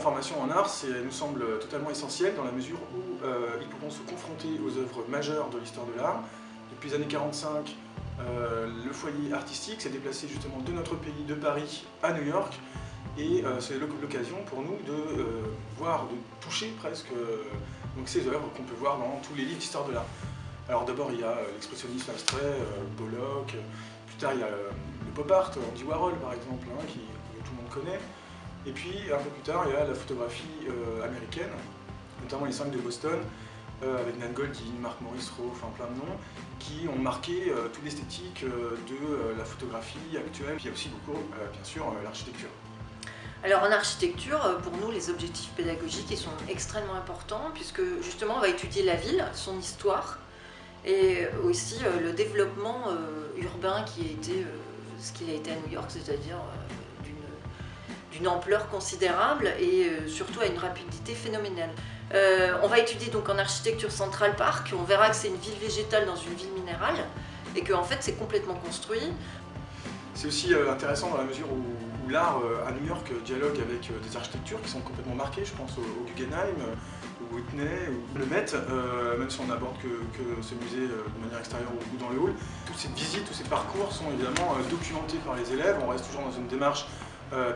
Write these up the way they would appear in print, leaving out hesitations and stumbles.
formation en art, elle nous semble totalement essentielle dans la mesure où ils pourront se confronter aux œuvres majeures de l'histoire de l'art. Depuis les années 45, le foyer artistique s'est déplacé justement de notre pays, de Paris, à New York. Et c'est l'occasion pour nous de voir, de toucher presque donc ces œuvres qu'on peut voir dans tous les livres d'histoire de l'art. Alors d'abord il y a l'expressionnisme abstrait, Pollock, plus tard il y a le pop art, Andy Warhol par exemple, hein, que tout le monde connaît. Et puis un peu plus tard il y a la photographie américaine, notamment les 5 de Boston, avec Nan Goldin, Mark Morris-Roe, enfin plein de noms, qui ont marqué toute l'esthétique de la photographie actuelle. Puis il y a aussi beaucoup, bien sûr, l'architecture. Alors en architecture, pour nous, les objectifs pédagogiques ils sont extrêmement importants puisque justement on va étudier la ville, son histoire et aussi le développement urbain qui a été ce qu'il a été à New York, c'est-à-dire d'une ampleur considérable et surtout à une rapidité phénoménale. On va étudier donc en architecture Central Park, on verra que c'est une ville végétale dans une ville minérale et que en fait c'est complètement construit. C'est aussi intéressant dans la mesure où l'art à New York dialogue avec des architectures qui sont complètement marquées, je pense au Guggenheim, au Whitney, ou le Met, même si on n'aborde que ce musée de manière extérieure ou dans le hall. Toutes ces visites, tous ces parcours sont évidemment documentés par les élèves, on reste toujours dans une démarche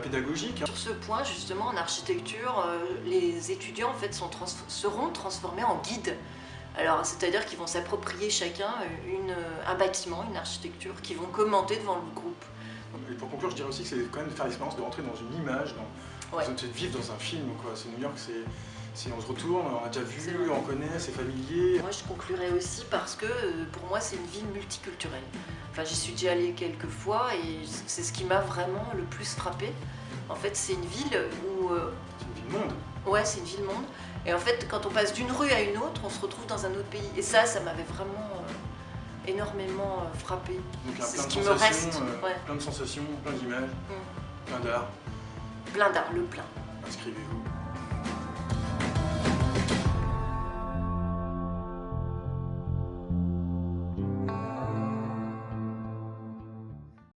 pédagogique. Sur ce point justement en architecture, les étudiants en fait seront transformés en guides. Alors c'est-à-dire qu'ils vont s'approprier chacun un bâtiment, une architecture, qu'ils vont commenter devant le groupe. Et pour conclure, je dirais aussi que c'est quand même de faire l'expérience de rentrer dans une image, de vivre dans un film. C'est New York, on se retourne, on a déjà vu, on connaît, c'est familier. Moi je conclurai aussi parce que pour moi c'est une ville multiculturelle. Enfin j'y suis déjà allée quelques fois et c'est ce qui m'a vraiment le plus frappée. En fait c'est une ville où... c'est une ville monde. Ouais, c'est une ville monde. Et en fait quand on passe d'une rue à une autre, on se retrouve dans un autre pays. Et ça m'avait vraiment... énormément frappé. Donc il y a plein de qui me reste. Plein de sensations, plein d'images, plein d'art. Plein d'art, le plein. Inscrivez-vous.